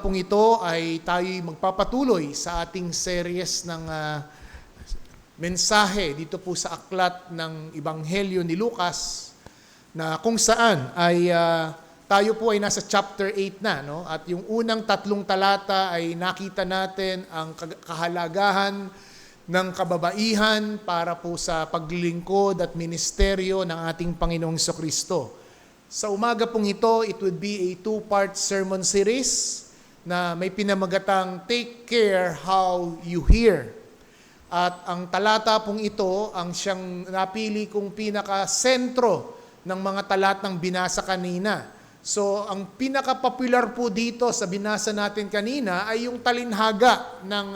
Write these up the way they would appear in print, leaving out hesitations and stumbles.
Pong ito ay tayo'y magpapatuloy sa ating series ng mensahe dito po sa aklat ng Ebanghelyo ni Lucas na kung saan ay tayo po ay nasa chapter 8 na, no? At yung unang 3 talata ay nakita natin ang kahalagahan ng kababaihan para po sa paglilingkod at ministeryo ng ating Panginoong Jesucristo. Sa umaga pong ito, it would be a 2-part sermon series na may pinamagatang Take Care How You Hear. At ang talata pong ito, ang siyang napili kong pinaka-sentro ng mga talatang binasa kanina. So, ang pinaka-popular po dito sa binasa natin kanina ay yung talinhaga ng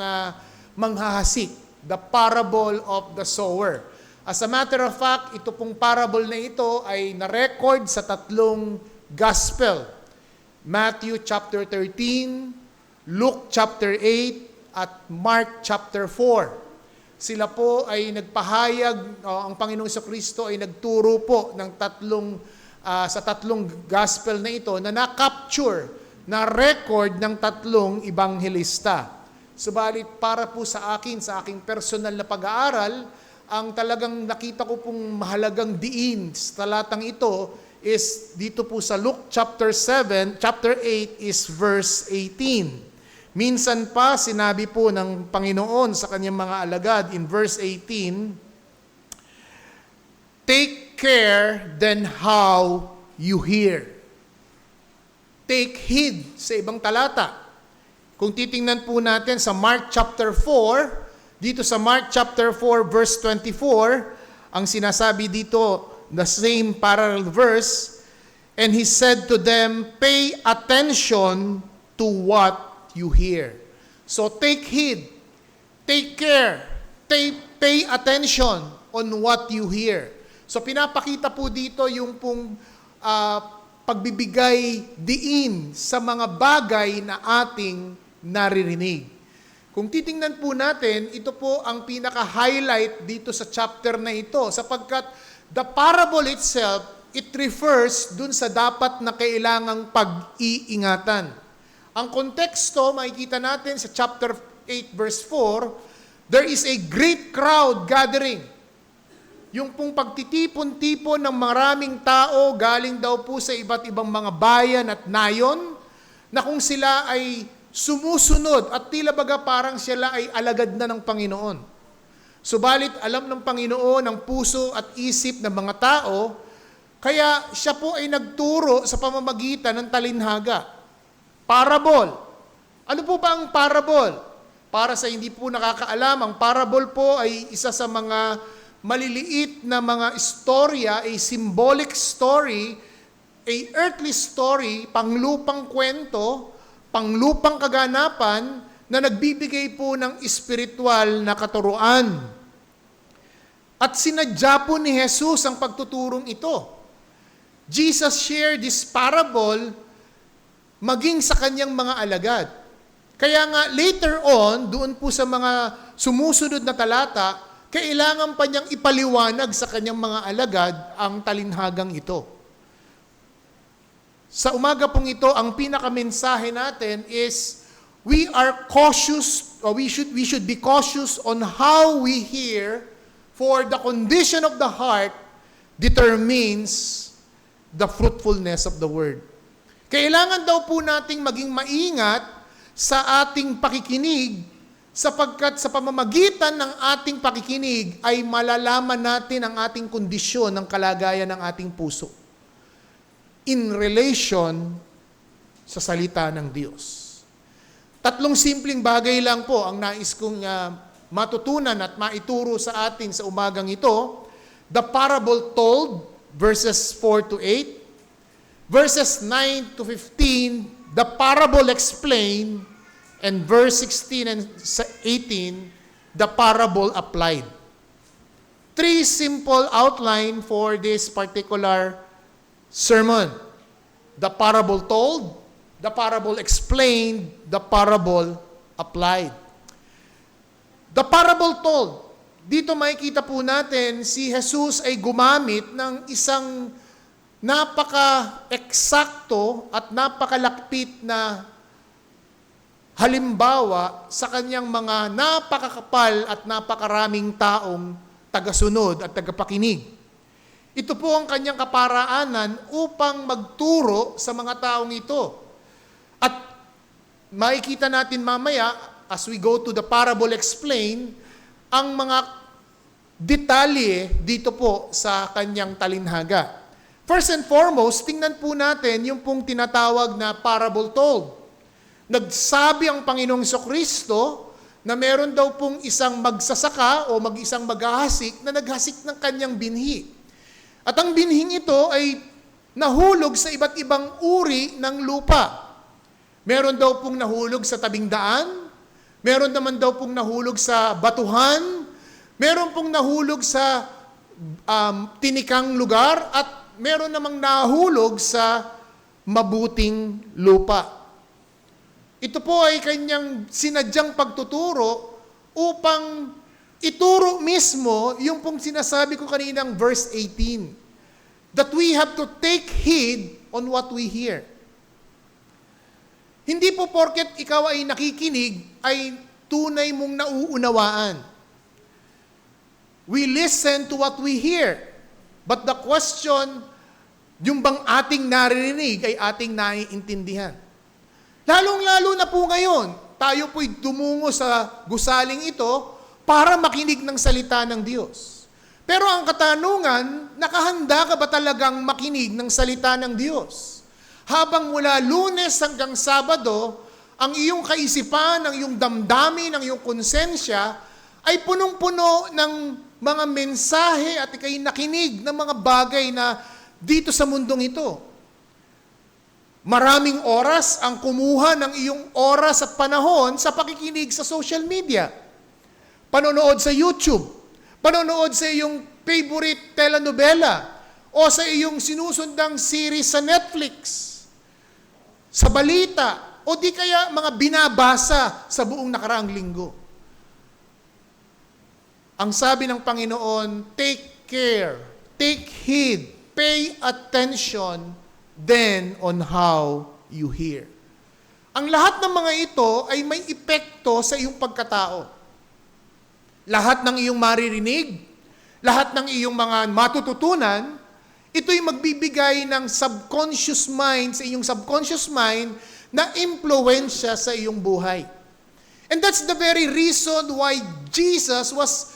manghahasik, the parable of the sower. As a matter of fact, ito pong parable na ito ay na-record sa 3 gospel. Matthew chapter 13, Luke chapter 8, at Mark chapter 4. Sila po ay nagpahayag, ang Panginoong Jesucristo ay nagturo po ng sa 3 gospel na ito na na-capture, na-record ng 3 ebanghelista. Subalit para po sa aking personal na pag-aaral, ang talagang nakita ko pong mahalagang diin sa talatang ito is dito po sa Luke chapter 8 is verse 18. Minsan pa sinabi po ng Panginoon sa kanyang mga alagad in verse 18, take care then how you hear. Take heed sa ibang talata. Kung titingnan po natin sa Mark chapter 4, dito sa Mark chapter 4 verse 24, ang sinasabi dito, the same parallel verse, and he said to them, pay attention to what you hear. So take heed, take care, pay attention on what you hear. So pinapakita po dito yung pong pagbibigay diin sa mga bagay na ating naririnig. Kung titingnan po natin, ito po ang pinaka-highlight dito sa chapter na ito sapagkat the parable itself, it refers dun sa dapat na kailangang pag-iingatan. Ang konteksto, makikita natin sa chapter 8 verse 4, there is a great crowd gathering. Yung pong pagtitipon-tipon ng maraming tao, galing daw po sa iba't ibang mga bayan at nayon, na kung sila ay sumusunod at tila baga parang sila ay alagad na ng Panginoon. Subalit alam ng Panginoon ang puso at isip ng mga tao, kaya siya po ay nagturo sa pamamagitan ng talinhaga. Parable. Ano po ba ang parable? Para sa hindi po nakakaalam, ang parable po ay isa sa mga maliliit na mga istorya, a symbolic story, a earthly story, panglupang kwento, panglupang kaganapan na nagbibigay po ng espiritual na katuruan. At sinadya po ni Jesus ang pagtuturong ito. Jesus shared this parable maging sa kanyang mga alagad. Kaya nga later on, doon po sa mga sumusunod na talata, kailangan pa niyang ipaliwanag sa kanyang mga alagad ang talinhagang ito. Sa umaga pong ito, ang pinakamensahe natin is we are cautious, or we should be cautious on how we hear, for the condition of the heart determines the fruitfulness of the word. Kailangan daw po nating maging maingat sa ating pakikinig sapagkat sa pamamagitan ng ating pakikinig ay malalaman natin ang ating kondisyon ng kalagayan ng ating puso in relation sa salita ng Diyos. 3 simpleng bagay lang po ang nais kong matutunan at maituro sa atin sa umagang ito. The parable told, verses 4 to 8. Verses 9 to 15, the parable explained. And verse 16 and 18, the parable applied. 3 simple outline for this particular sermon. The parable told, the parable explained, the parable applied. The parable told, dito makikita po natin si Jesus ay gumamit ng isang napaka-eksakto at napakalakpit na halimbawa sa kanyang mga napakakapal at napakaraming taong tagasunod at tagapakinig. Ito po ang kanyang kaparaanan upang magturo sa mga taong ito. At makikita natin mamaya, as we go to the parable explain, ang mga detalye dito po sa kanyang talinhaga. First and foremost, tingnan po natin yung pong tinatawag na parable told. Nagsabi ang Panginoong Jesucristo na meron daw pong isang magsasaka o isang maghahasik na naghasik ng kanyang binhi. At ang binhing ito ay nahulog sa iba't ibang uri ng lupa. Meron daw pong nahulog sa tabing daan, meron naman daw pong nahulog sa batuhan, meron pong nahulog sa tinikang lugar, at meron namang nahulog sa mabuting lupa. Ito po ay kanyang sinadyang pagtuturo upang ituro mismo yung pong sinasabi ko kaninang verse 18, that we have to take heed on what we hear. Hindi po porket ikaw ay nakikinig, ay tunay mong nauunawaan. We listen to what we hear. But the question, yung bang ating naririnig ay ating naiintindihan. Lalong-lalo na po ngayon, tayo po'y dumungo sa gusaling ito para makinig ng salita ng Diyos. Pero ang katanungan, nakahanda ka ba talagang makinig ng salita ng Diyos? Habang mula Lunes hanggang Sabado, ang iyong kaisipan, ang iyong damdamin, ang iyong konsensya ay punong-puno ng mga mensahe at ikay nakinig ng mga bagay na dito sa mundong ito. Maraming oras ang kumuha ng iyong oras at panahon sa pakikinig sa social media. Panonood sa YouTube, panonood sa iyong favorite telenovela, o sa iyong sinusundang series sa Netflix, sa balita, o di kaya mga binabasa sa buong nakaraang linggo. Ang sabi ng Panginoon, take care, take heed, pay attention then on how you hear. Ang lahat ng mga ito ay may epekto sa iyong pagkatao. Lahat ng iyong maririnig, lahat ng iyong mga matututunan, ito'y magbibigay ng subconscious mind sa iyong subconscious mind na impluwensya sa iyong buhay. And that's the very reason why Jesus was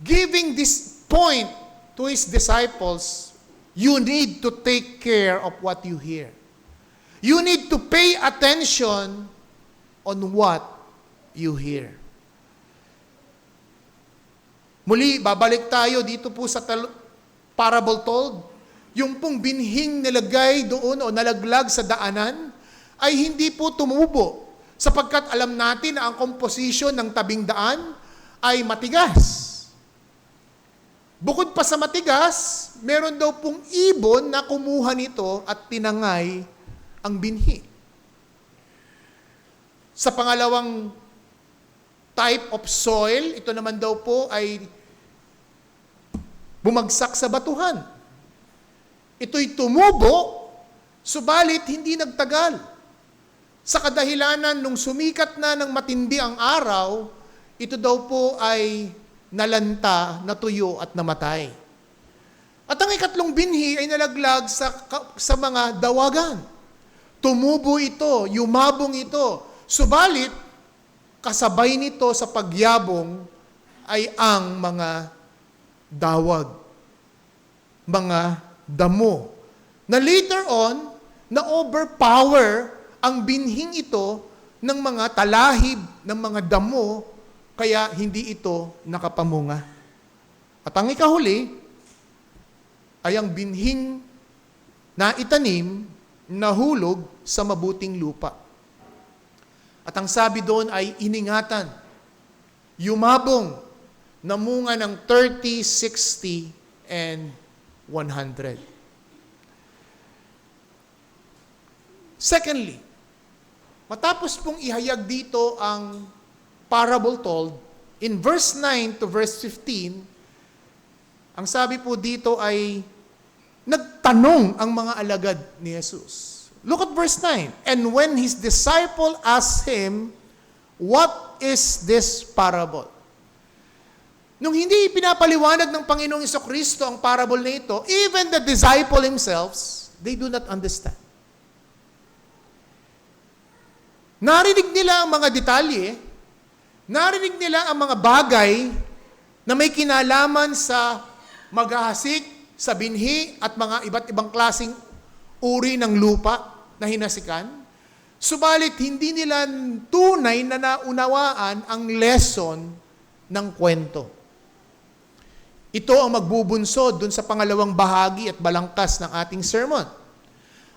giving this point to His disciples. You need to take care of what you hear. You need to pay attention on what you hear. Muli, babalik tayo dito po sa parable told. Yung pong binhing nilagay doon o nalaglag sa daanan ay hindi po tumubo, sapagkat alam natin na ang composition ng tabing daan ay matigas. Bukod pa sa matigas, meron daw pong ibon na kumuha nito at tinangay ang binhi. Sa pangalawang type of soil, ito naman daw po ay bumagsak sa batuhan. Ito'y tumubo, subalit hindi nagtagal. Sa kadahilanan nung sumikat na ng matindi ang araw, ito daw po ay nalanta, natuyo at namatay. At ang ikatlong binhi ay nalaglag sa mga dawagan. Tumubo ito, yumabong ito. Subalit, kasabay nito sa pagyabong ay ang mga dawag, mga damo, na later on, na-overpower ang binhing ito ng mga talahib, ng mga damo, kaya hindi ito nakapamunga. At ang ikahuli ay ang binhing na itanim, nahulog sa mabuting lupa. At ang sabi doon ay iningatan, yumabong, namunga ng 30, 60, and 100. Secondly, matapos pong ihayag dito ang parable told, in verse 9 to verse 15, ang sabi po dito ay nagtanong ang mga alagad ni Jesus. Look at verse 9. And when his disciple asked him, What is this parable? Nung hindi pinapaliwanag ng Panginoong Jesucristo ang parable na ito, even the disciple themselves, they do not understand. Narinig nila ang mga detalye, narinig nila ang mga bagay na may kinalaman sa maghahasik, sa binhi, at mga iba't ibang klaseng uri ng lupa na hinasikan. Subalit, hindi nila tunay na naunawaan ang lesson ng kwento. Ito ang magbubunsod dun sa pangalawang bahagi at balangkas ng ating sermon.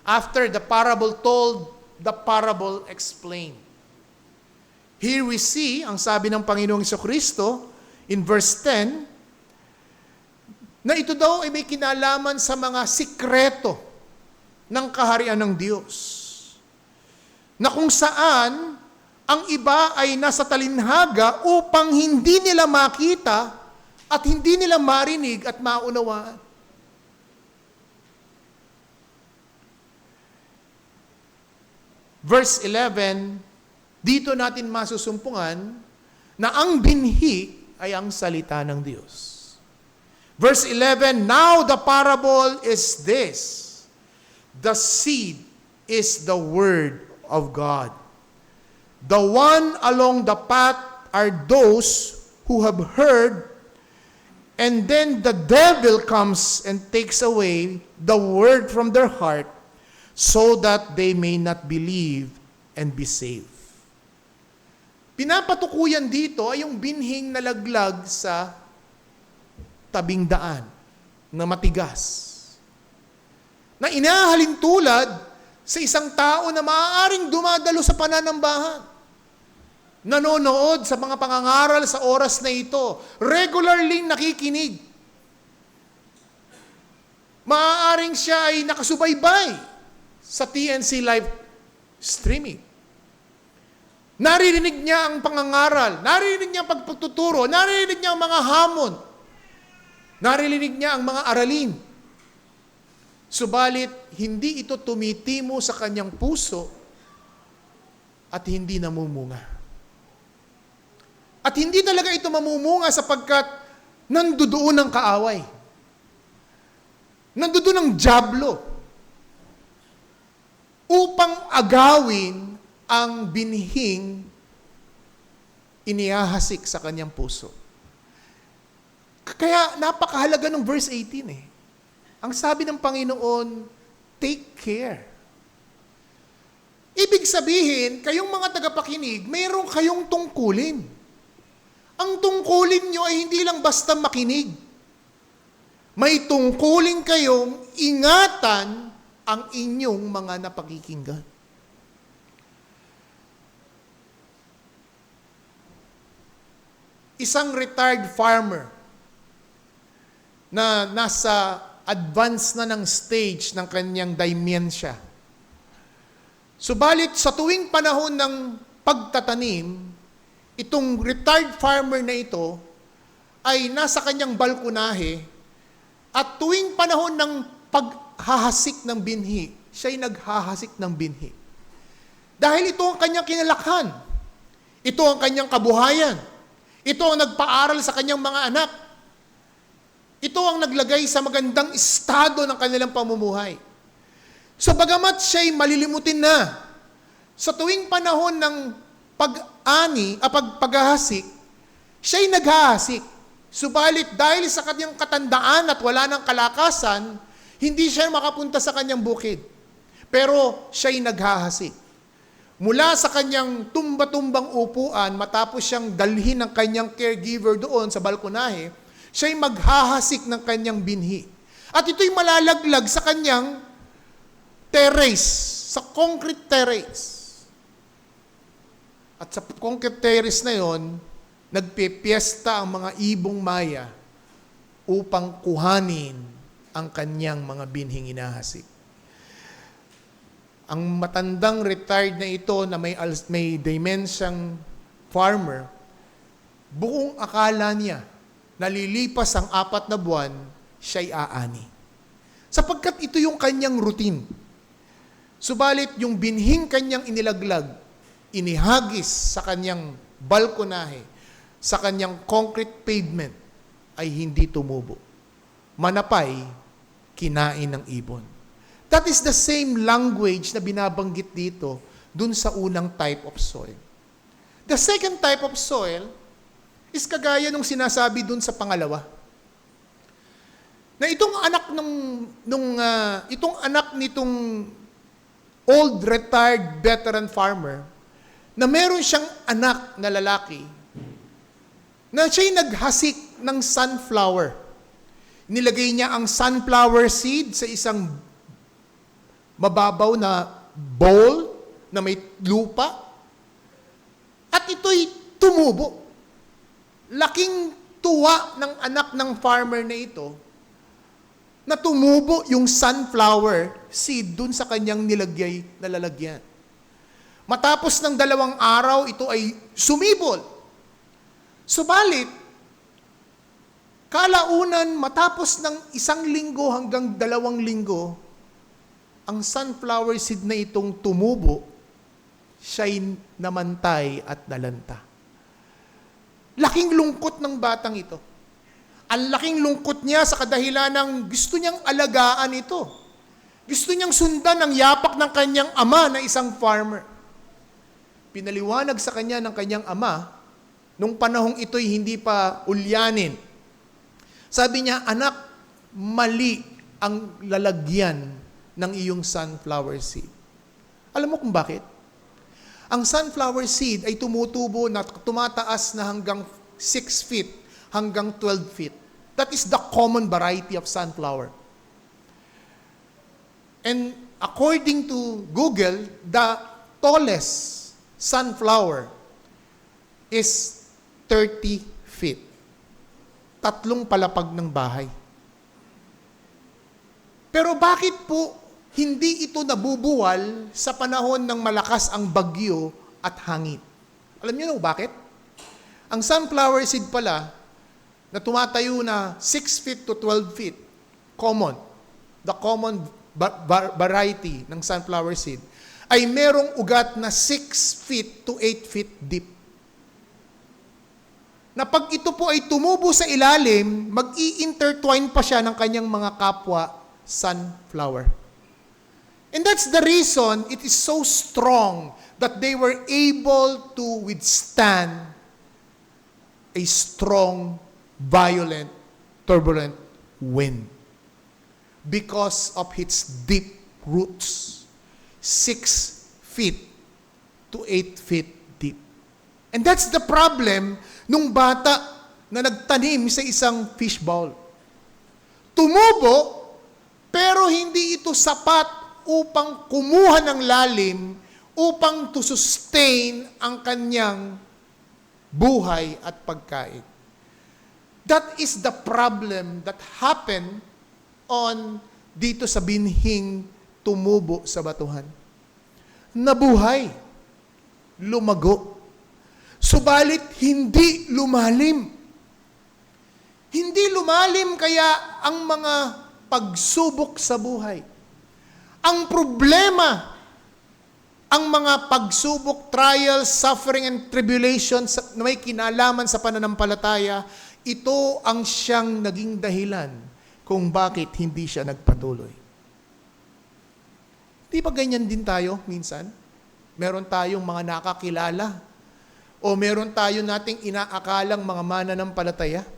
After the parable told, the parable explained. Here we see, ang sabi ng Panginoong Jesucristo in verse 10, na ito daw ay may kinalaman sa mga sikreto ng kaharian ng Diyos. Na kung saan ang iba ay nasa talinhaga upang hindi nila makita at hindi nila marinig at maunawaan. Verse 11, dito natin masusumpungan na ang binhi ay ang salita ng Diyos. Verse 11, now the parable is this: the seed is the word of God. The one along the path are those who have heard, and then the devil comes and takes away the word from their heart so that they may not believe and be saved. Pinapatukuyan dito ay yung binhing nalaglag sa tabing daan na matigas, na inahalin tulad sa isang tao na maaaring dumadalo sa pananambahan, nanonood sa mga pangangaral sa oras na ito, regularly nakikinig. Maaaring siya ay nakasubaybay sa TNC live streaming. Naririnig niya ang pangangaral, naririnig niya ang pagtuturo, naririnig niya ang mga hamon, naririnig niya ang mga aralin. Subalit, hindi ito tumitimo sa kanyang puso at hindi namumunga. At hindi talaga ito mamumunga sapagkat nandoon ang kaaway. Nandoon ang dyablo upang agawin ang binhing inihahasik sa kanyang puso. Kaya napakahalaga ng verse 18 Ang sabi ng Panginoon, take care. Ibig sabihin, kayong mga tagapakinig, mayroon kayong tungkulin. Ang tungkulin nyo ay hindi lang basta makinig. May tungkulin kayong ingatan ang inyong mga napakikinggan. Isang retired farmer na nasa advance na ng stage ng kanyang dementia. Subalit sa tuwing panahon ng pagtatanim, itong retired farmer na ito ay nasa kanyang balkonahe at tuwing panahon ng paghahasik ng binhi, siya'y naghahasik ng binhi. Dahil ito ang kanyang kinalakhan. Ito ang kanyang kabuhayan. Ito ang nagpaaral sa kanyang mga anak. Ito ang naglagay sa magandang estado ng kanilang pamumuhay. So bagamat siya'y malilimutin na, sa tuwing panahon ng paghahasik, siya'y naghahasik. Subalit dahil sa kanyang katandaan at wala ng kalakasan, hindi siya makapunta sa kanyang bukid. Pero siya'y naghahasik. Mula sa kanyang tumba-tumbang upuan, matapos siyang dalhin ng kanyang caregiver doon sa balkonahe, siya'y maghahasik ng kanyang binhi. At ito'y malalaglag sa kanyang terrace, sa concrete terrace. At sa concrete terrace na yon, nagpipiesta ang mga ibong maya upang kuhanin ang kanyang mga binhing inahasik. Ang matandang retired na ito na may demensyang farmer, buong akala niya, nalilipas ang 4 na buwan, siya'y aani. Sapagkat ito yung kanyang routine. Subalit yung binhing kanyang inilaglag, inihagis sa kanyang balkonahe, sa kanyang concrete pavement, ay hindi tumubo. Manapay, kinain ng ibon. That is the same language na binabanggit dito dun sa unang type of soil. The second type of soil is kagaya nung sinasabi dun sa pangalawa. Na itong anak nitong old retired veteran farmer na meron siyang anak na lalaki na siya'y naghasik ng sunflower. Nilagay niya ang sunflower seed sa isang mababaw na bowl na may lupa at ito'y tumubo. Laking tuwa ng anak ng farmer na ito na tumubo yung sunflower seed dun sa kanyang nilagay na lalagyan. Matapos ng 2 araw, ito ay sumibol. Subalit, kalaunan matapos ng 1 linggo hanggang 2 linggo, ang sunflower seed na itong tumubo, siya'y namantay at nalanta. Laking lungkot ng batang ito. Ang laking lungkot niya sa kadahilan ng gusto niyang alagaan ito. Gusto niyang sundan ang yapak ng kanyang ama na isang farmer. Pinaliwanag sa kanya ng kanyang ama, nung panahong ito'y hindi pa ulyanin. Sabi niya, anak, mali ang lalagyan ng iyong sunflower seed. Alam mo kung bakit? Ang sunflower seed ay tumutubo na tumataas na hanggang 6 feet, hanggang 12 feet. That is the common variety of sunflower. And according to Google, the tallest sunflower is 30 feet. 3 palapag ng bahay. Pero bakit po hindi ito nabubuwal sa panahon ng malakas ang bagyo at hangin? Alam niyo bakit? Ang sunflower seed pala, na tumatayo na 6 feet to 12 feet, common, the common variety ng sunflower seed, ay merong ugat na 6 feet to 8 feet deep. Na pag ito po ay tumubo sa ilalim, mag-i-intertwine pa siya ng kanyang mga kapwa sunflower. And that's the reason it is so strong that they were able to withstand a strong, violent, turbulent wind because of its deep roots, 6 feet to 8 feet deep. And that's the problem nung bata na nagtanim sa isang fish bowl. Tumubo, pero hindi ito sapat upang kumuha ng lalim, upang to sustain ang kanyang buhay at pagkain. That is the problem that happened dito sa binhing tumubo sa batuhan. Nabuhay, lumago, subalit hindi lumalim. Hindi lumalim kaya ang mga pagsubok sa buhay. Ang problema, ang mga pagsubok, trials, suffering, and tribulations na may kinalaman sa pananampalataya, ito ang siyang naging dahilan kung bakit hindi siya nagpatuloy. Di ba ganyan din tayo minsan? Meron tayong mga nakakilala o meron tayo nating inaakalang mga mananampalataya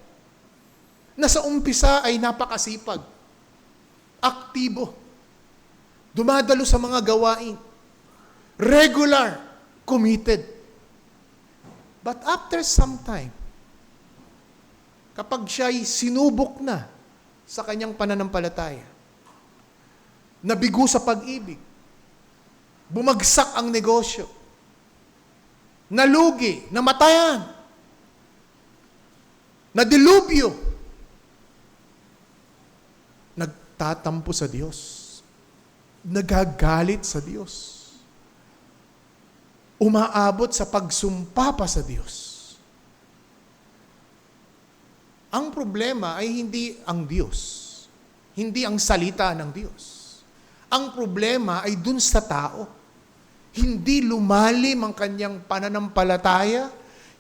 na sa umpisa ay napakasipag, aktibo, dumadalo sa mga gawain, regular, committed. But after some time, kapag siya'y sinubok na sa kanyang pananampalataya, nabigo sa pag-ibig, bumagsak ang negosyo, nalugi, namatayan, nadilubyo, nagtatampo sa Diyos, nagagalit sa Diyos, umaabot sa pagsumpa pa sa Diyos. Ang problema ay hindi ang Diyos, hindi ang salita ng Diyos. Ang problema ay dun sa tao. hindi lumalim ang kanyang pananampalataya,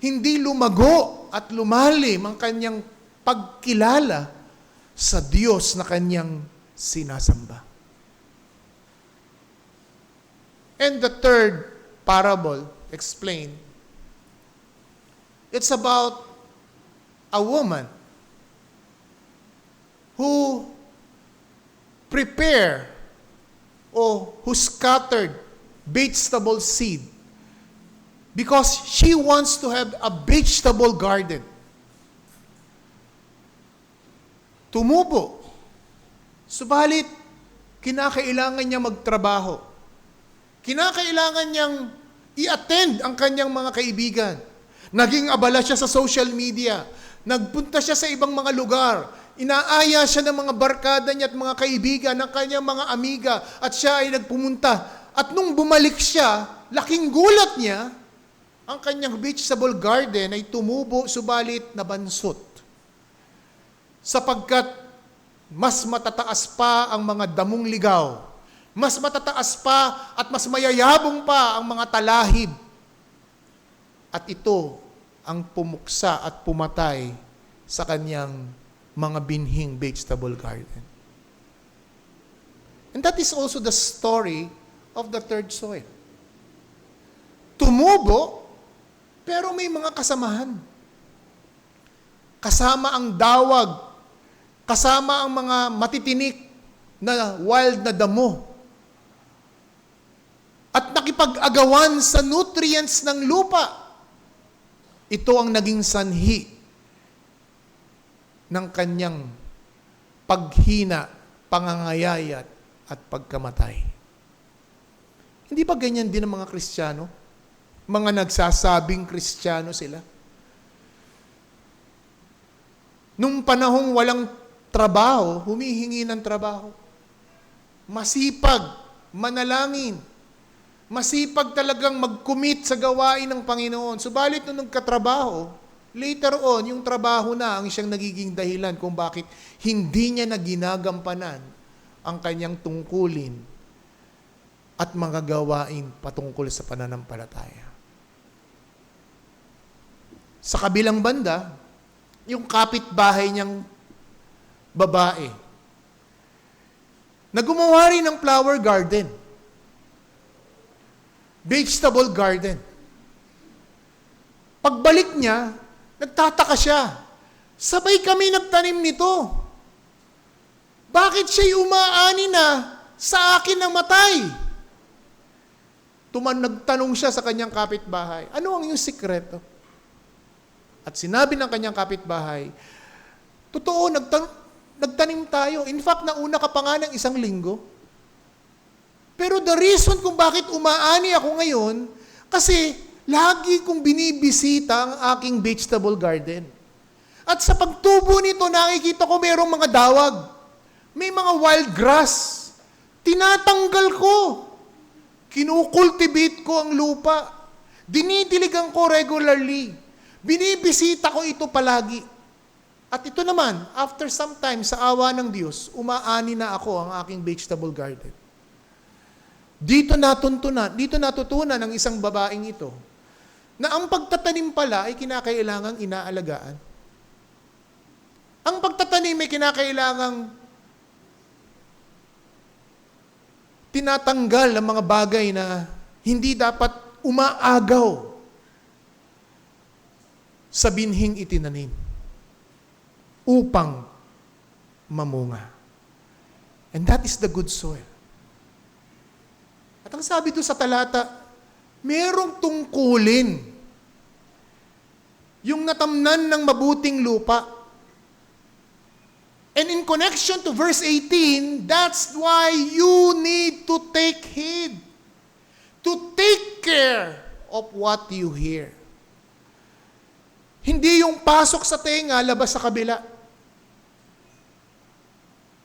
hindi lumago at lumalim ang kanyang pagkilala sa Diyos na kanyang sinasamba. And the third parable explained, it's about a woman who prepare or who scattered vegetable seed because she wants to have a vegetable garden. Tumubo. Subalit, kinakailangan niya magtrabaho. Kinakailangan niyang i-attend ang kanyang mga kaibigan. Naging abala siya sa social media. Nagpunta siya sa ibang mga lugar. Inaaya siya ng mga barkada niya at mga kaibigan, ng kanyang mga amiga, at siya ay nagpumunta. At nung bumalik siya, laking gulat niya, ang kanyang vegetable garden ay tumubo, subalit nabansot. Sapagkat mas matataas pa ang mga damong ligaw, mas matataas pa at mas mayayabong pa ang mga talahib. At ito ang pumuksa at pumatay sa kanyang mga binhing vegetable garden. And that is also the story of the third soil. Tumubo, pero may mga kasamahan. Kasama ang dawag, kasama ang mga matitinik na wild na damo. At nakipag-agawan sa nutrients ng lupa. Ito ang naging sanhi ng kanyang paghina, pangangayayat at pagkamatay. Hindi ba ganyan din ang mga Kristiyano? Mga nagsasabing Kristiyano sila? Nung panahong walang trabaho, humihingi ng trabaho. Masipag, manalangin. Masipag talagang mag-commit sa gawain ng Panginoon. Subalit nung nagkatrabaho, later on, yung trabaho na ang siyang nagiging dahilan kung bakit hindi niya na ginagampanan ang kanyang tungkulin at mga gawain patungkol sa pananampalataya. Sa kabilang banda, yung kapitbahay niyang babae, na gumawa rin ng flower garden, vegetable garden. Pagbalik niya, nagtataka siya. Sabay kami nagtanim nito. Bakit siya'y umaani na sa akin ng matay? Nagtanong siya sa kanyang kapitbahay, ano ang iyong sikreto? At sinabi ng kanyang kapitbahay, totoo, nagtanim tayo. In fact, nauna ka pa nga ng 1 linggo. Pero the reason kung bakit umaani ako ngayon, kasi lagi kong binibisita ang aking vegetable garden. At sa pagtubo nito, nakikita ko mayroong mga dawag. May mga wild grass. Tinatanggal ko. Kinukultivate ko ang lupa. Dinidiligan ko regularly. Binibisita ko ito palagi. At ito naman, after some time, sa awa ng Diyos, umaani na ako ang aking vegetable garden. Dito natutunan ng isang babaeng ito na ang pagtatanim pala ay kinakailangang inaalagaan. Ang pagtatanim ay kinakailangang tinatanggal ang mga bagay na hindi dapat umaagaw sa binhing itinanim upang mamunga. And that is the good soil. At ang sabi doon sa talata, merong tungkulin yung natamnan ng mabuting lupa. And in connection to verse 18, that's why you need to take heed, to take care of what you hear. Hindi yung pasok sa tenga, labas sa kabila.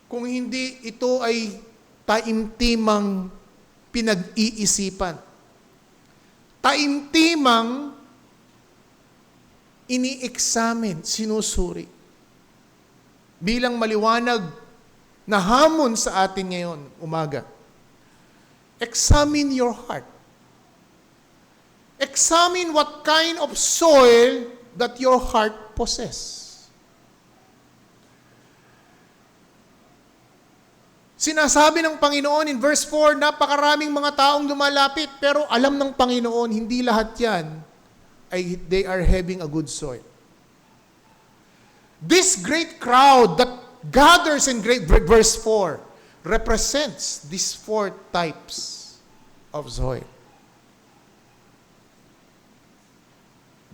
Kung hindi, ito ay taimtimang pinag-iisipan. Taimtimang ini-examine, sinusuri. Bilang maliwanag na hamon sa atin ngayon, umaga. Examine your heart. Examine what kind of soil that your heart possess. Sinasabi ng Panginoon in verse 4, napakaraming mga taong lumalapit, pero alam ng Panginoon, hindi lahat yan ay they are having a good soil. This great crowd that gathers in verse 4 represents these 4 types of soil.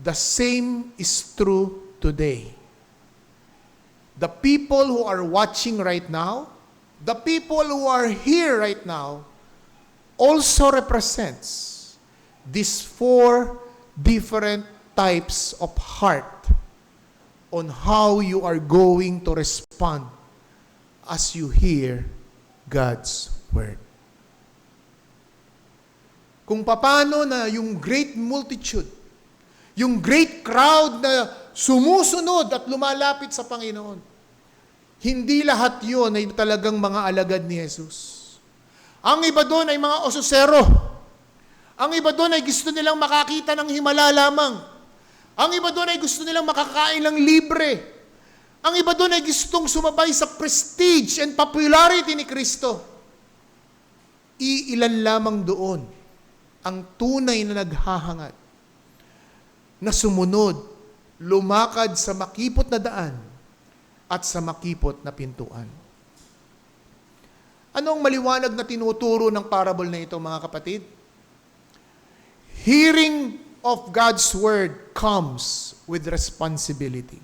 The same is true today. The people who are watching right now, the people who are here right now, also represents these 4 different types of heart on how you are going to respond as you hear God's Word. Kung paano na yung great multitude, yung great crowd na sumusunod at lumalapit sa Panginoon, hindi lahat yun ay talagang mga alagad ni Jesus. Ang iba doon ay mga ososero. Ang iba doon ay gusto nilang makakita ng himala lamang. Ang iba doon ay gusto nilang makakain ng libre. Ang iba doon ay gustong sumabay sa prestige and popularity ni Kristo. Iilan lamang doon ang tunay na naghahangad, na sumunod, lumakad sa makipot na daan at sa makipot na pintuan. Ano ang maliwanag na tinuturo ng parable na ito, mga kapatid? Hearing of God's Word comes with responsibility.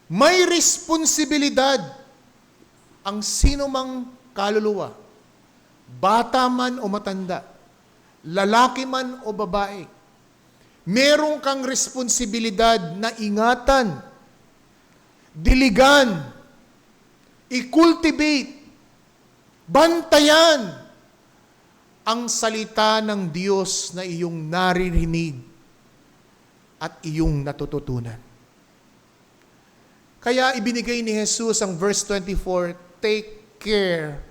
May responsibilidad ang sinumang kaluluwa, bata man o matanda, lalaki man o babae. Meron kang responsibilidad na ingatan, diligan, i-cultivate, bantayan ang salita ng Diyos na iyong naririnig at iyong natututunan. Kaya ibinigay ni Jesus ang verse 24, take care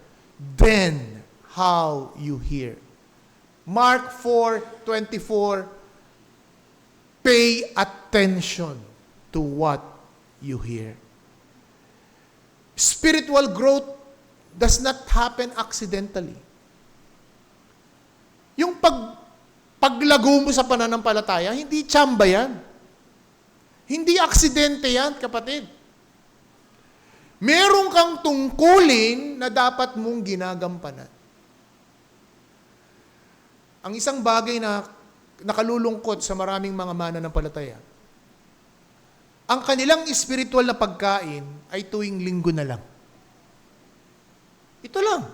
then how you hear. Mark 4:24, pay attention to what you hear. Spiritual growth does not happen accidentally. Yung paglago mo sa pananampalataya, hindi tsamba yan. Hindi aksidente yan, kapatid. Meron kang tungkulin na dapat mong ginagampanan. Ang isang bagay na nakalulungkot sa maraming mga mananampalataya, ang kanilang spiritual na pagkain ay tuwing linggo na lang. Ito lang.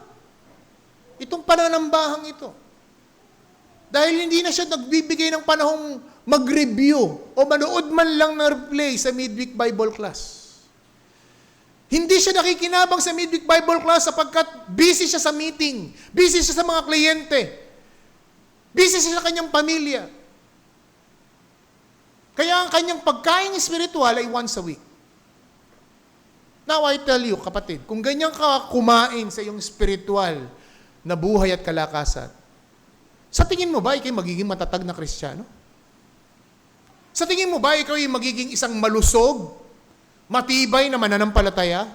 Itong pananambahang ito. Dahil hindi na siya nagbibigay ng panahong mag-review o manood man lang ng replay sa midweek Bible class. Hindi siya nakikinabang sa midweek Bible class sapagkat busy siya sa meeting, busy siya sa mga kliyente, busy siya sa kanyang pamilya. Kaya ang kanyang pagkain spiritual ay once a week. Now I tell you, kapatid, kung ganyan ka kumain sa iyong spiritual na buhay at kalakasan, sa tingin mo ba ikaw magiging matatag na Kristiyano? Sa tingin mo ba ikaw magiging isang malusog, matibay na mananampalataya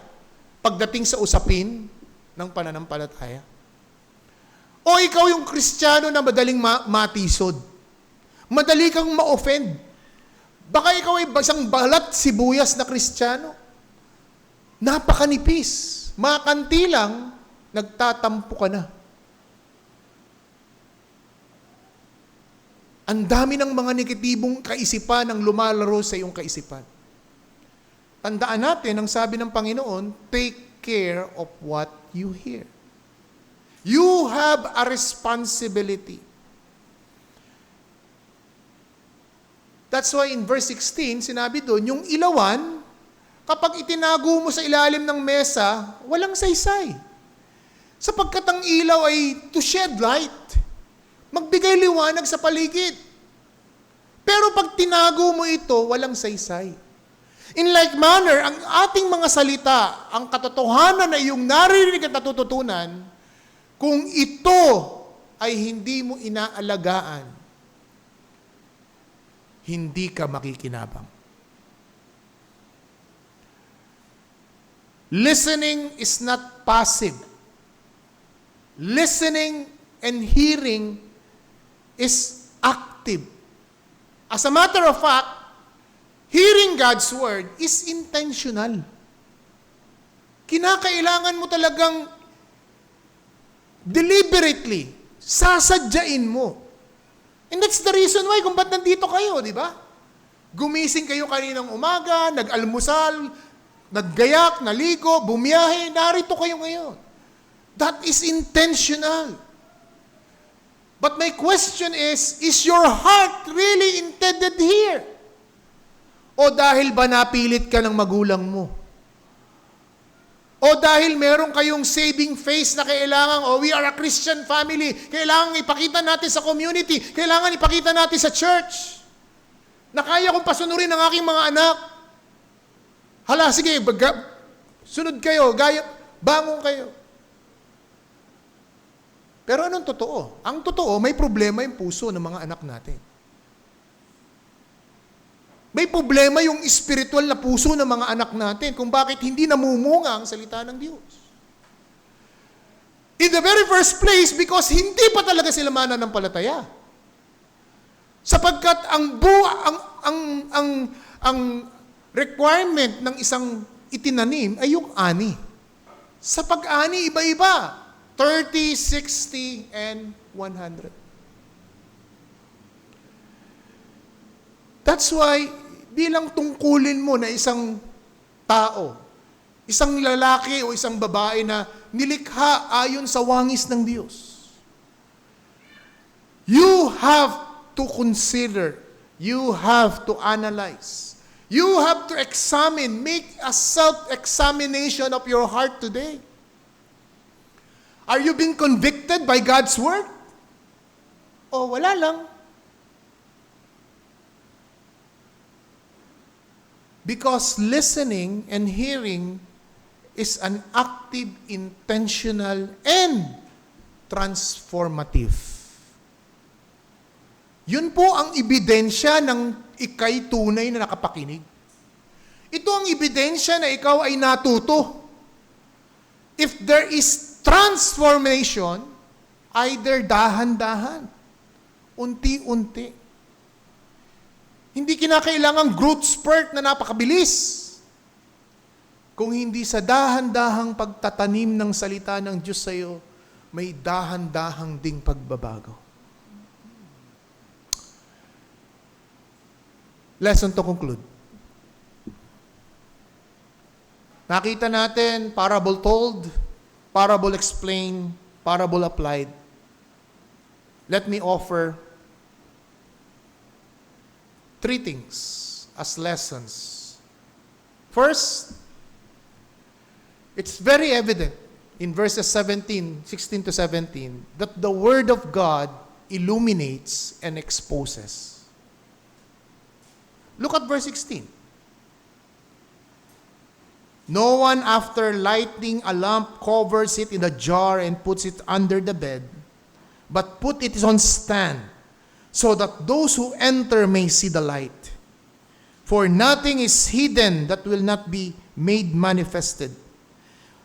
pagdating sa usapin ng pananampalataya? O ikaw yung Kristiyano na madaling matisod? Madali kang ma-offend? Baka ikaw ay isang balat sibuyas na Kristiyano? Napakanipis. Makanti lang, nagtatampo ka na. Ang dami ng mga negatibong kaisipan ang lumalaro sa iyong kaisipan. Tandaan natin, ang sabi ng Panginoon, take care of what you hear. You have a responsibility. That's why in verse 16, sinabi doon, yung ilawan, kapag itinago mo sa ilalim ng mesa, walang saysay. Sapagkat ang ilaw ay to shed light. Magbigay liwanag sa paligid. Pero pag tinago mo ito, walang saysay. In like manner, ang ating mga salita, ang katotohanan na iyong naririnig at natututunan, kung ito ay hindi mo inaalagaan, hindi ka makikinabang. Listening is not passive. Listening and hearing is active. As a matter of fact, hearing God's word is intentional. Kinakailangan mo talagang deliberately, sasadyain mo. And that's the reason why kung ba't nandito kayo, di ba? Gumising kayo kaninang umaga, nag-almusal, naggayak, naligo, bumiyahe, narito kayo ngayon. That is intentional. But my question is your heart really intended here? O dahil ba napilit ka ng magulang mo? O dahil meron kayong saving face na kailangan, we are a Christian family, kailangan ipakita natin sa community, kailangan ipakita natin sa church, na kaya kong pasunurin ang aking mga anak. Hala, sige, sunod kayo, bangon kayo. Pero anong totoo? Ang totoo, may problema yung puso ng mga anak natin. May problema yung spiritual na puso ng mga anak natin kung bakit hindi namumunga ang salita ng Diyos. In the very first place, because hindi pa talaga sila mananampalataya. Sapagkat ang requirement ng isang itinanim ay yung ani. Sa pag-ani, iba-iba. 30, 60, and 100. That's why, bilang tungkulin mo na isang tao, isang lalaki o isang babae na nilikha ayon sa wangis ng Diyos, you have to consider, you have to analyze, you have to examine, make a self-examination of your heart today. Are you being convicted by God's word? O wala lang? Because listening and hearing is an active, intentional, and transformative. Yun po ang ebidensya ng ika'y tunay na nakapakinig. Ito ang ebidensya na ikaw ay natuto. If there is transformation, either dahan-dahan, unti-unti. Hindi kinakailangang growth spurt na napakabilis. Kung hindi sa dahan-dahang pagtatanim ng salita ng Diyos sa iyo, may dahan-dahang ding pagbabago. Lesson to conclude. Nakita natin, parable told, parable explained, parable applied. Let me offer 3 things as lessons. First, it's very evident in verses 16 to 17, that the Word of God illuminates and exposes. Look at verse 16. No one, after lighting a lamp, covers it in a jar and puts it under the bed, but put it on stand, so that those who enter may see the light. For nothing is hidden that will not be made manifested,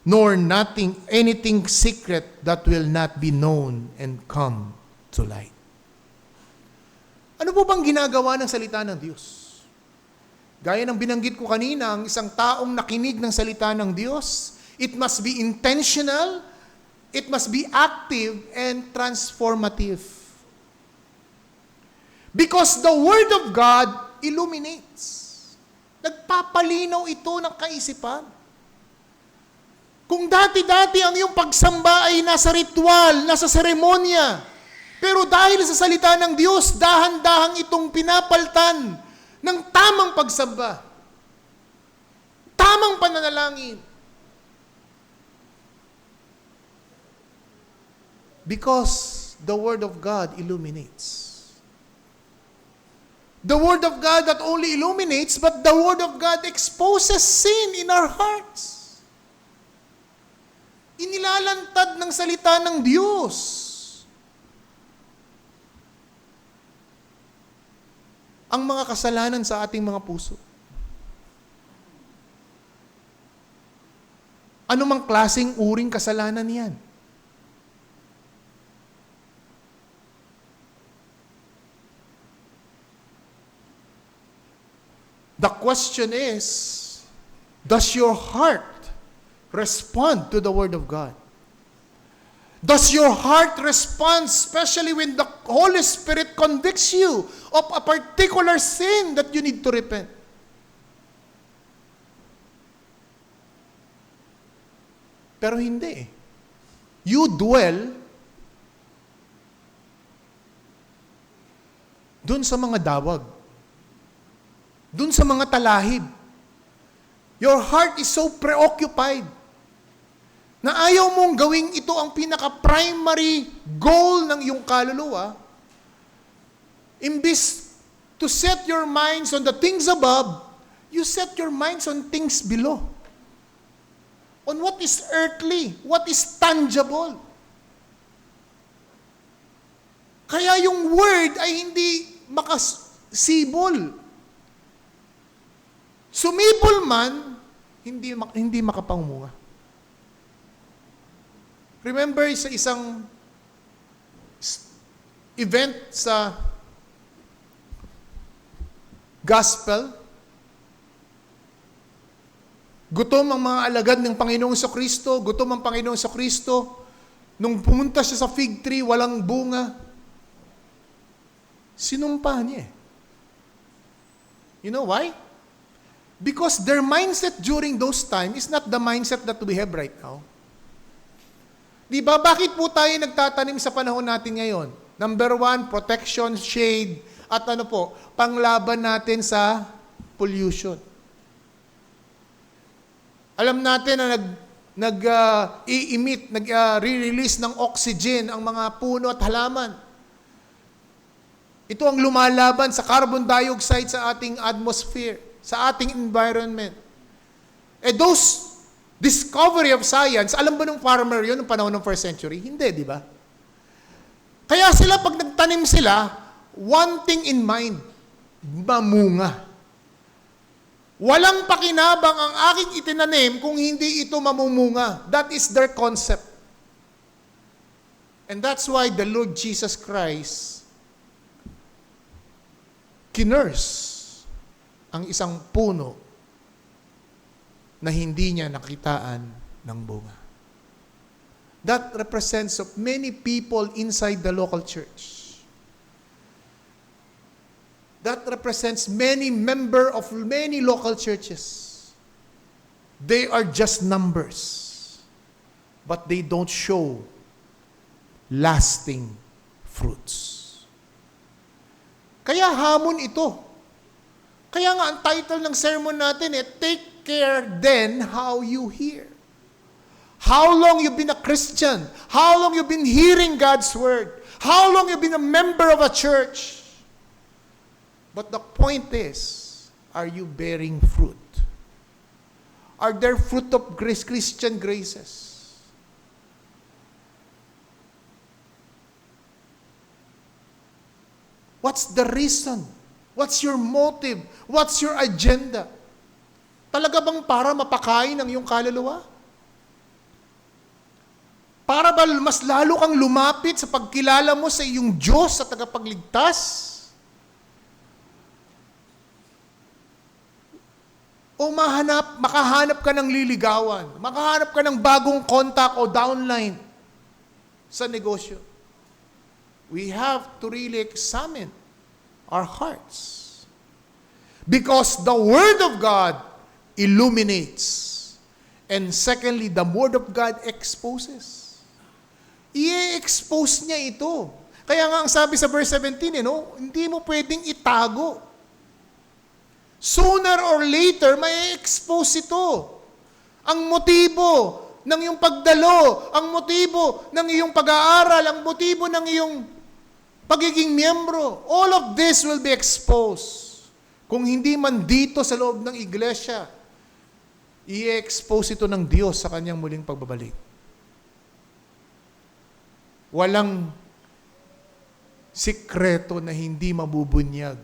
nor anything secret that will not be known and come to light. Ano po bang ginagawa ng salita ng Diyos? Gaya ng binanggit ko kanina, ang isang taong nakinig ng salita ng Diyos, it must be intentional, it must be active, and transformative. Because the Word of God illuminates. Nagpapalinaw ito ng kaisipan. Kung dati-dati ang iyong pagsamba ay nasa ritual, nasa seremonya, pero dahil sa salita ng Diyos, dahan-dahang itong pinapaltan ng tamang pagsamba, tamang pananalangin. Because the Word of God illuminates. The Word of God not only illuminates, but the Word of God exposes sin in our hearts. Inilalantad ng salita ng Diyos ang mga kasalanan sa ating mga puso. Ano mang klaseng uring kasalanan yan? The question is, does your heart respond to the Word of God? Does your heart respond, especially when the Holy Spirit convicts you of a particular sin that you need to repent? Pero hindi. You dwell dun sa mga dawag. Dun sa mga talahib. Your heart is so preoccupied na ayaw mong gawing ito ang pinaka-primary goal ng iyong kaluluwa. Imbis to set your minds on the things above, you set your minds on things below. On what is earthly, what is tangible. Kaya yung word ay hindi makasibol. Sumibol man, hindi makapangumunga. Remember sa isang event sa gospel, gutom ang mga alagad ng Panginoong Kristo, gutom ang Panginoong Kristo, nung pumunta siya sa fig tree, walang bunga, sinumpa niya. You know why? Because their mindset during those times is not the mindset that we have right now. Di ba? Bakit po tayo nagtatanim sa panahon natin ngayon? Number 1, protection, shade, at panglaban natin sa pollution. Alam natin na re-release ng oxygen ang mga puno at halaman. Ito ang lumalaban sa carbon dioxide sa ating atmosphere, sa ating environment. Those discovery of science, alam ba ng farmer yun noong panahon ng first century? Hindi, di ba? Kaya sila, pag nagtanim sila, one thing in mind, mamunga. Walang pakinabang ang aking itinanim kung hindi ito mamumunga. That is their concept. And that's why the Lord Jesus Christ kinurse ang isang puno na hindi niya nakitaan ng bunga. That represents of many people inside the local church. That represents many members of many local churches. They are just numbers, but they don't show lasting fruits. Kaya hamon ito. Kaya nga ang title ng sermon natin take care then how you hear. How long you've been a Christian? How long you've been hearing God's word? How long you've been a member of a church? But the point is, are you bearing fruit? Are there fruit of grace, Christian graces? What's the reason? What's your motive? What's your agenda? Talaga bang para mapakain ang iyong kaluluwa? Para ba mas lalo kang lumapit sa pagkilala mo sa iyong Diyos sa tagapagligtas? O makahanap ka ng liligawan, makahanap ka ng bagong contact o downline sa negosyo? We have to really examine our hearts. Because the Word of God illuminates. And secondly, the Word of God exposes. I-expose niya ito. Kaya nga ang sabi sa verse 17, hindi mo pwedeng itago. Sooner or later, may expose ito. Ang motibo ng iyong pagdalo, ang motibo ng iyong pag-aaral, ang motibo ng iyong pagiging miyembro, all of this will be exposed. Kung hindi man dito sa loob ng iglesia, i-expose ito ng Diyos sa kanyang muling pagbabalik. Walang sikreto na hindi mabubunyag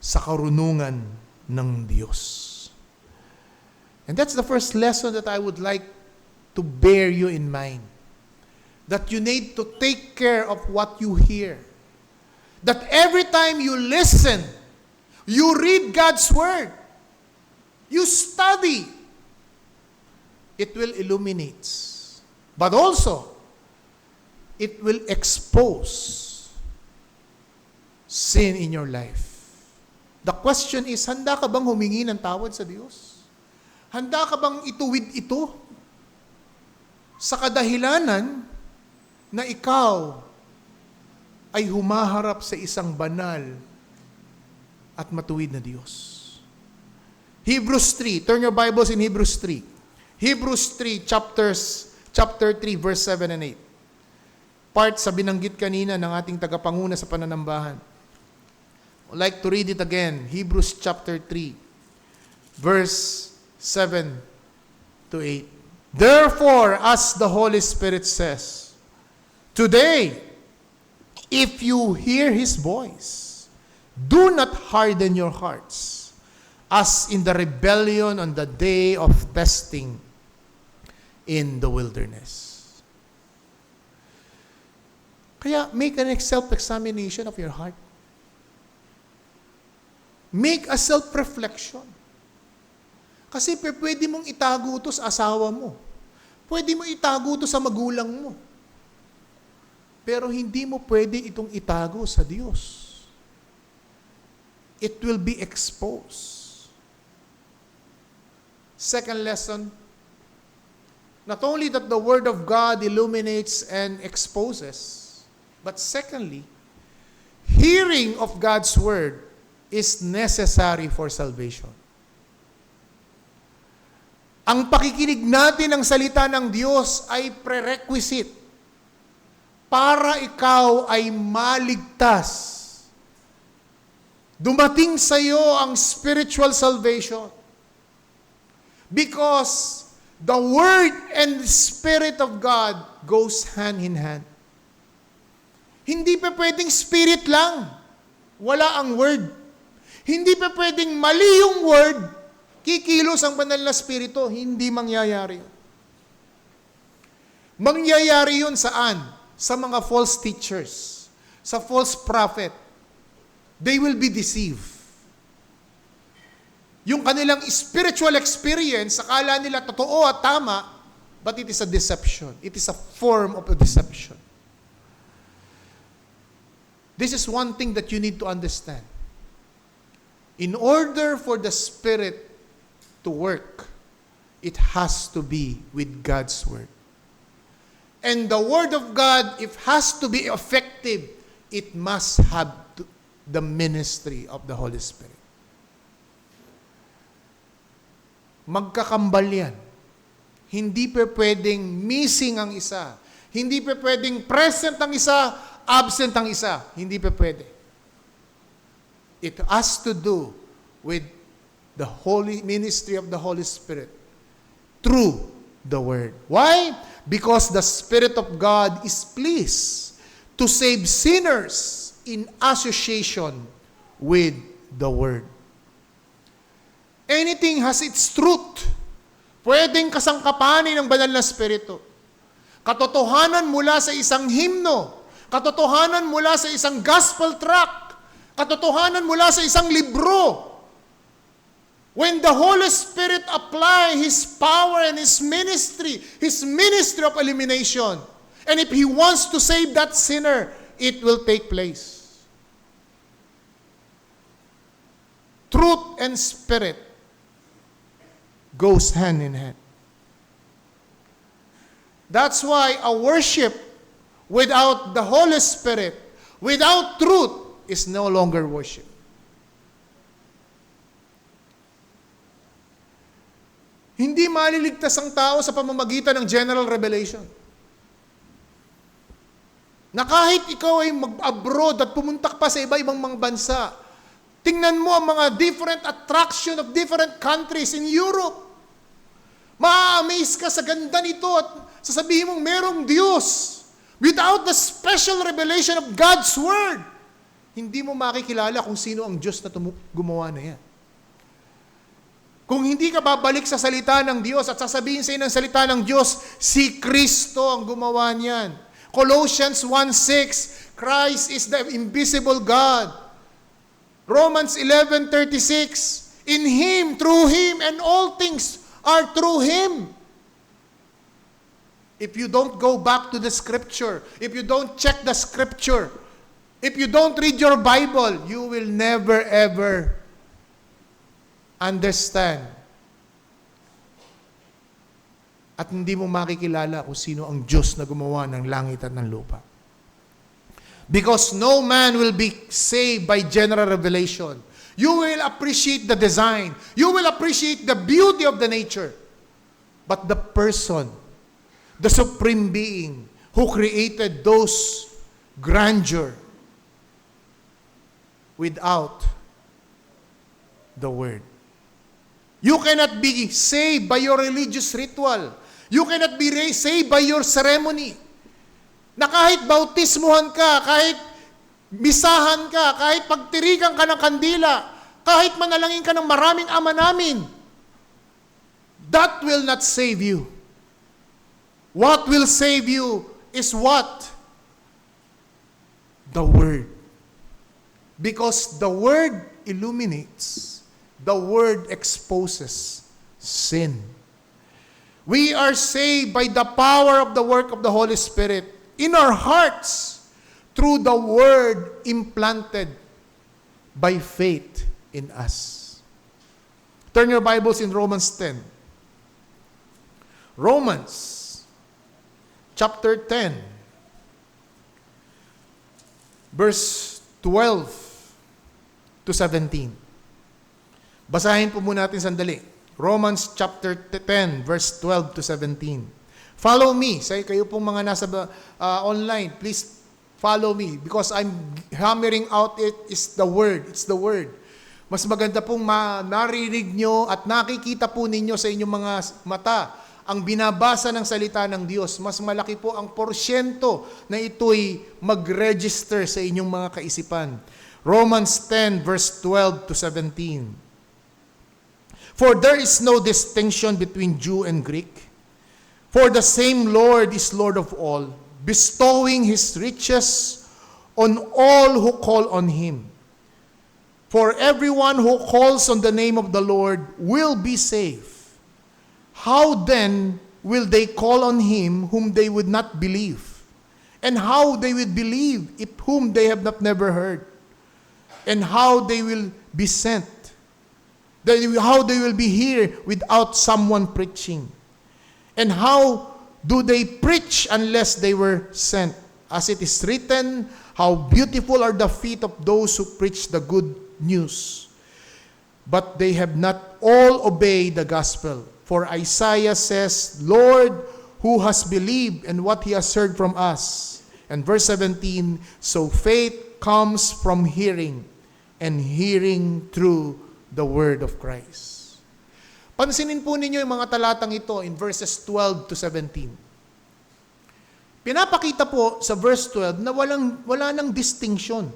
sa karunungan ng Diyos. And that's the first lesson that I would like to bear you in mind. That you need to take care of what you hear. That every time you listen, you read God's Word, you study, it will illuminate. But also, it will expose sin in your life. The question is, handa ka bang humingi ng tawad sa Diyos? Handa ka bang ituwid ito sa kadahilanan na ikaw ay humaharap sa isang banal at matuwid na Diyos? Hebrews 3. Turn your Bibles in Hebrews 3. Hebrews 3, chapter 3, verse 7 and 8. Part sa binanggit kanina ng ating tagapanguna sa pananambahan. I'd like to read it again. Hebrews chapter 3, verse 7 to 8. Therefore, as the Holy Spirit says, today, if you hear His voice, do not harden your hearts, as in the rebellion on the day of testing in the wilderness. Kaya make a self-examination of your heart. Make a self-reflection. Kasi pwede mong itago ito sa asawa mo. Pwede mo itago ito sa magulang mo. Pero hindi mo pwede itong itago sa Diyos. It will be exposed. Second lesson, not only that the Word of God illuminates and exposes, but secondly, hearing of God's Word is necessary for salvation. Ang pakikinig natin ng salita ng Diyos ay prerequisite para ikaw ay maligtas. Dumating sa iyo ang spiritual salvation. Because the Word and the Spirit of God goes hand in hand. Hindi pa pwedeng spirit lang. Wala ang Word. Hindi pa pwedeng mali yung Word, kikilos ang banal na Espiritu. Hindi mangyayari yun. Mangyayari yun saan? Sa mga false teachers, sa false prophet. They will be deceived. Yung kanilang spiritual experience, akala nila totoo at tama, but it is a deception. It is a form of a deception. This is one thing that you need to understand. In order for the Spirit to work, it has to be with God's Word. And the Word of God, if has to be effective, it must have the ministry of the Holy Spirit. Magkakambal yan. Hindi pa pwedeng missing ang isa. Hindi pa pwedeng present ang isa, absent ang isa. Hindi pa pwede. It has to do with the holy ministry of the Holy Spirit through the Word. Why? Because the Spirit of God is pleased to save sinners in association with the Word. Anything has its truth. Pwedeng kasangkapanin ng banal na Espiritu. Katotohanan mula sa isang himno. Katotohanan mula sa isang gospel tract. Katotohanan mula sa isang libro. When the Holy Spirit apply His power and His ministry of elimination, and if He wants to save that sinner, it will take place. Truth and Spirit goes hand in hand. That's why a worship without the Holy Spirit, without truth, is no longer worship. Hindi maliligtas ang tao sa pamamagitan ng general revelation. Na kahit ikaw ay mag-abroad at pumunta pa sa iba-ibang mga bansa, tingnan mo ang mga different attraction of different countries in Europe. Ma-amaze ka sa ganda nito at sasabihin mong merong Diyos. Without the special revelation of God's Word, hindi mo makikilala kung sino ang Diyos na gumawa na yan. Kung hindi ka babalik sa salita ng Diyos at sasabihin sa ng salita ng Diyos, si Kristo ang gumawa niyan. Colossians 1:6, Christ is the invisible God. Romans 11:36, in Him, through Him, and all things are through Him. If you don't go back to the Scripture, if you don't check the Scripture, if you don't read your Bible, you will never ever understand. At hindi mo makikilala kung sino ang Diyos na gumawa ng langit at ng lupa. Because no man will be saved by general revelation. You will appreciate the design. You will appreciate the beauty of the nature. But the person, the supreme being who created those grandeur without the Word. You cannot be saved by your religious ritual. You cannot be saved by your ceremony. Na kahit bautismuhan ka, kahit misahan ka, kahit pagtirikan ka ng kandila, kahit manalangin ka ng maraming ama namin, that will not save you. What will save you is what? The Word. Because the Word illuminates. The Word exposes sin. We are saved by the power of the work of the Holy Spirit in our hearts through the Word implanted by faith in us. Turn your Bibles in Romans 10. Romans chapter 10, verse 12 to 17. Basahin po muna natin sandali. Romans chapter 10, verse 12 to 17. Follow me. Say, kayo pong mga nasa online, please follow me because I'm hammering out it is the Word. It's the Word. Mas maganda pong narinig nyo at nakikita po ninyo sa inyong mga mata ang binabasa ng salita ng Diyos. Mas malaki po ang porsyento na ito'y mag-register sa inyong mga kaisipan. Romans 10, verse 12 to 17. For there is no distinction between Jew and Greek. For the same Lord is Lord of all, bestowing His riches on all who call on Him. For everyone who calls on the name of the Lord will be saved. How then will they call on Him whom they would not believe? And how they would believe if whom they have not never heard? And how they will be sent? How they will be here without someone preaching? And how do they preach unless they were sent? As it is written, how beautiful are the feet of those who preach the good news. But they have not all obeyed the gospel. For Isaiah says, Lord, who has believed and what he has heard from us? And verse 17, so faith comes from hearing, and hearing through the word of Christ. Pansinin po ninyo yung mga talatang ito in verses 12 to 17. Pinapakita po sa verse 12 na wala nang distinction.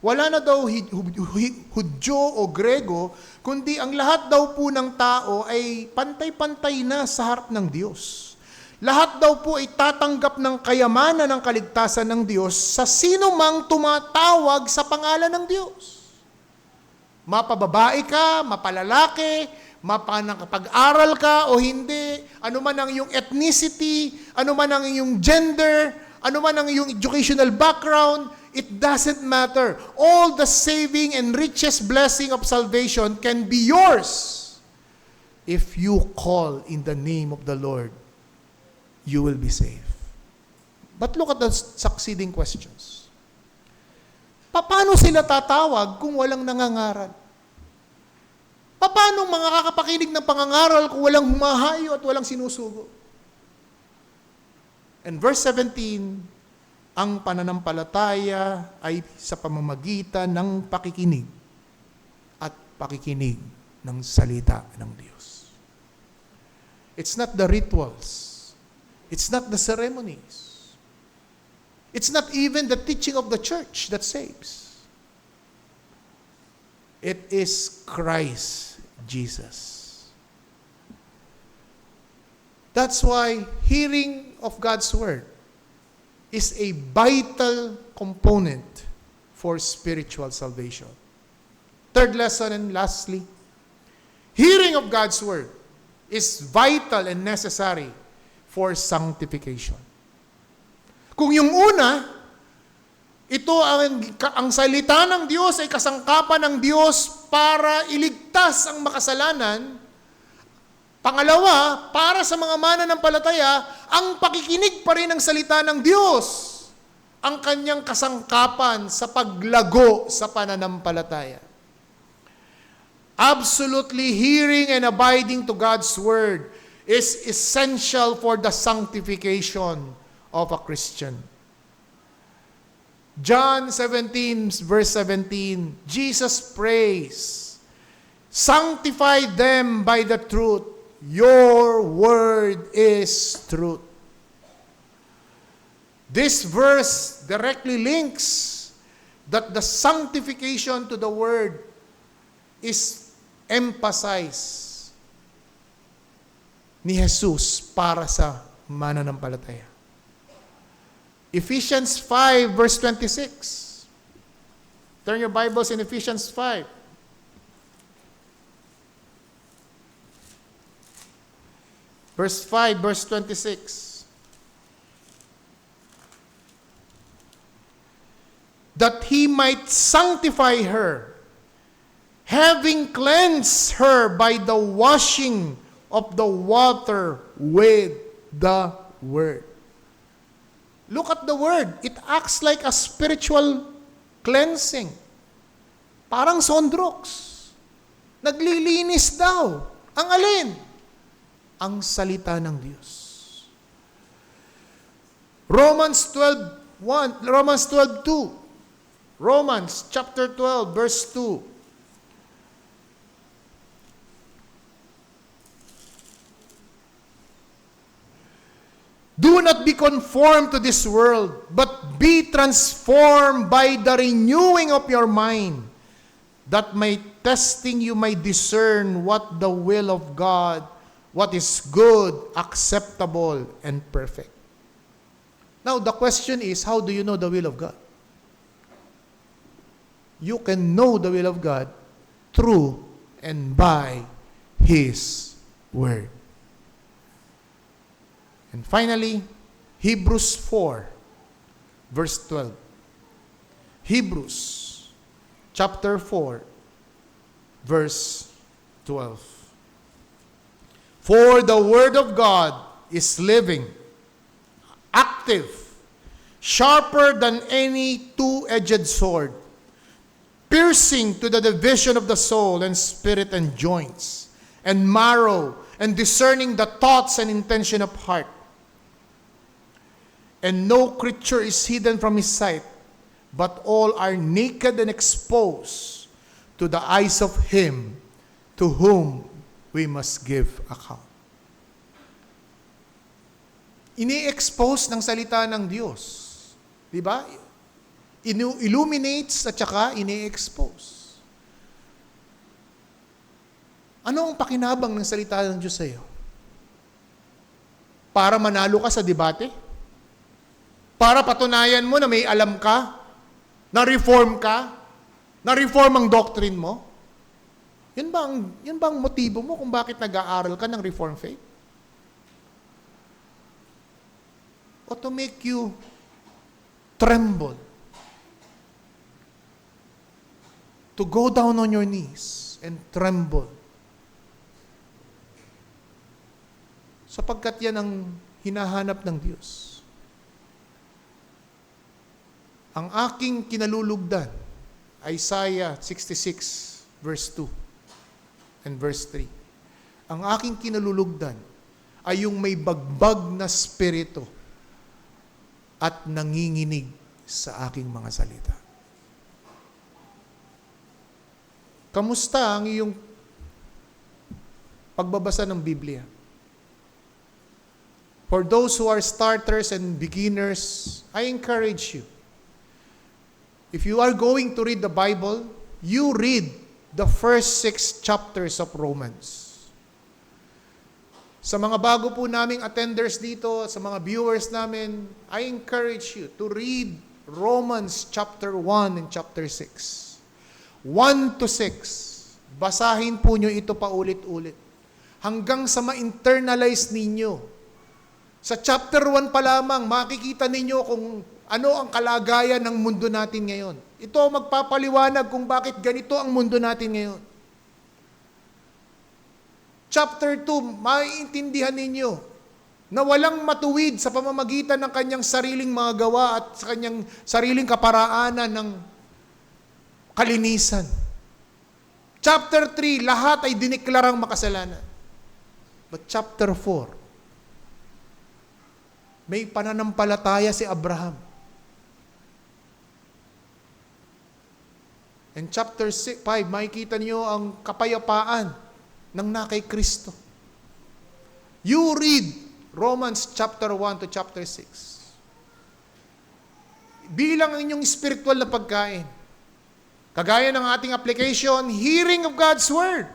Wala na daw Hudyo o Grego, kundi ang lahat daw po ng tao ay pantay-pantay na sa harap ng Diyos. Lahat daw po ay tatanggap ng kayamanan ng kaligtasan ng Diyos sa sino mang tumatawag sa pangalan ng Diyos. Mapababae ka, mapalalaki, mapanakapag-aral ka o hindi, ano man ang iyong ethnicity, ano man ang iyong gender, ano man ang iyong educational background, it doesn't matter. All the saving and richest blessing of salvation can be yours if you call in the name of the Lord. You will be saved. But look at the succeeding questions. Paano sila tatawag kung walang nangangaral? Paano mga kakapakinig ng pangangaral kung walang humahayo at walang sinusugo? And verse 17, ang pananampalataya ay sa pamamagitan ng pakikinig at pakikinig ng salita ng Diyos. It's not the rituals. It's not the ceremonies. It's not even the teaching of the church that saves. It is Christ Jesus. That's why hearing of God's Word is a vital component for spiritual salvation. Third lesson and lastly, hearing of God's Word is vital and necessary for sanctification. Kung yung una, ito ang salita ng Diyos ay kasangkapan ng Diyos para iligtas ang makasalanan. Pangalawa, para sa mga mananampalataya, ang pakikinig pa rin ng salita ng Diyos ang kanyang kasangkapan sa paglago sa pananampalataya. Absolutely hearing and abiding to God's Word is essential for the sanctification of a Christian. John 17, verse 17, Jesus prays, "Sanctify them by the truth. Your word is truth." This verse directly links that the sanctification to the word is emphasized ni Jesus para sa mananampalataya. Ephesians 5 verse 26. Turn your Bibles in Ephesians 5. Verse 5, verse 26. That he might sanctify her, having cleansed her by the washing of the water with the word. Look at the word. It acts like a spiritual cleansing. Parang sondrox. Naglilinis daw. Ang alin? Ang salita ng Diyos. Romans 12:1, Romans 12:2. Romans chapter 12 verse 2. Do not be conformed to this world, but be transformed by the renewing of your mind, that by testing you may discern what the will of God, what is good, acceptable, and perfect. Now, the question is, how do you know the will of God? You can know the will of God through and by His Word. And finally, Hebrews 4, verse 12. Hebrews chapter 4, verse 12. For the Word of God is living, active, sharper than any two-edged sword, piercing to the division of the soul and spirit and joints, and marrow, and discerning the thoughts and intention of heart. And no creature is hidden from His sight, but all are naked and exposed to the eyes of Him to whom we must give account. Ini-expose ng salita ng Diyos. Di ba? Illuminates at saka ini-expose. Ano ang pakinabang ng salita ng Diyos sa iyo? Para manalo ka sa debate? Para patunayan mo na may alam ka? Na-reform ka? Na-reform ang doctrine mo? Yun ba ang motibo mo kung bakit nag-aaral ka ng Reformed faith? O to make you tremble. To go down on your knees and tremble. Sapagkat yan ang hinahanap ng Diyos. Ang aking kinalulugdan, Isaiah 66, verse 2 and verse 3. Ang aking kinalulugdan ay yung may bagbag na spirito at nanginginig sa aking mga salita. Kamusta ang iyong pagbabasa ng Biblia? For those who are starters and beginners, I encourage you. If you are going to read the Bible, you read the first 6 chapters of Romans. Sa mga bago po naming attenders dito, sa mga viewers namin, I encourage you to read Romans chapter 1 and chapter 6. 1 to 6. Basahin po nyo ito paulit-ulit. Hanggang sa ma-internalize ninyo. Sa chapter 1 pa lamang, makikita ninyo kung ano ang kalagayan ng mundo natin ngayon. Ito magpapaliwanag kung bakit ganito ang mundo natin ngayon. Chapter 2, maiintindihan ninyo na walang matuwid sa pamamagitan ng kanyang sariling mga gawa at sa kanyang sariling kaparaanan ng kalinisan. Chapter 3, lahat ay diniklarang makasalanan. But chapter 4, may pananampalataya si Abraham. And chapter 5, makikita niyo ang kapayapaan ng na kay Kristo. You read Romans chapter 1 to chapter 6. Bilang ang inyong spiritual na pagkain. Kagaya ng ating application, hearing of God's Word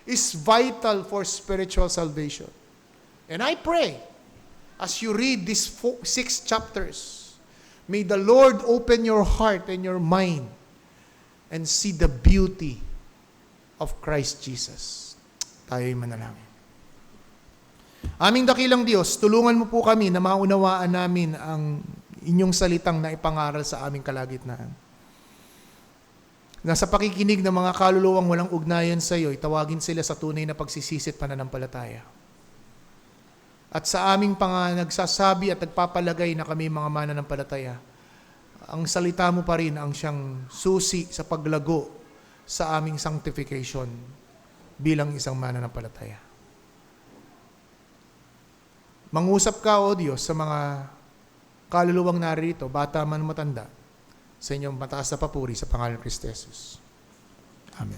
is vital for spiritual salvation. And I pray, as you read these 6 chapters, may the Lord open your heart and your mind and see the beauty of Christ Jesus. Tayo'y manalangin. Aming dakilang Diyos, tulungan mo po kami na maunawaan namin ang inyong salitang na ipangaral sa aming kalagitnaan. Na sa pakikinig ng mga kaluluwang walang ugnayan sa iyo, itawagin sila sa tunay na pagsisisit pananampalataya. At sa aming nagsasabi at nagpapalagay na kami mga mananampalataya, ang salita mo pa rin ang siyang susi sa paglago sa aming sanctification bilang isang mananampalataya. Mangusap ka, O Diyos, sa mga kaluluwang narito, bata man matanda, sa inyong mataas na papuri sa pangalan ni Kristo Jesus. Amen.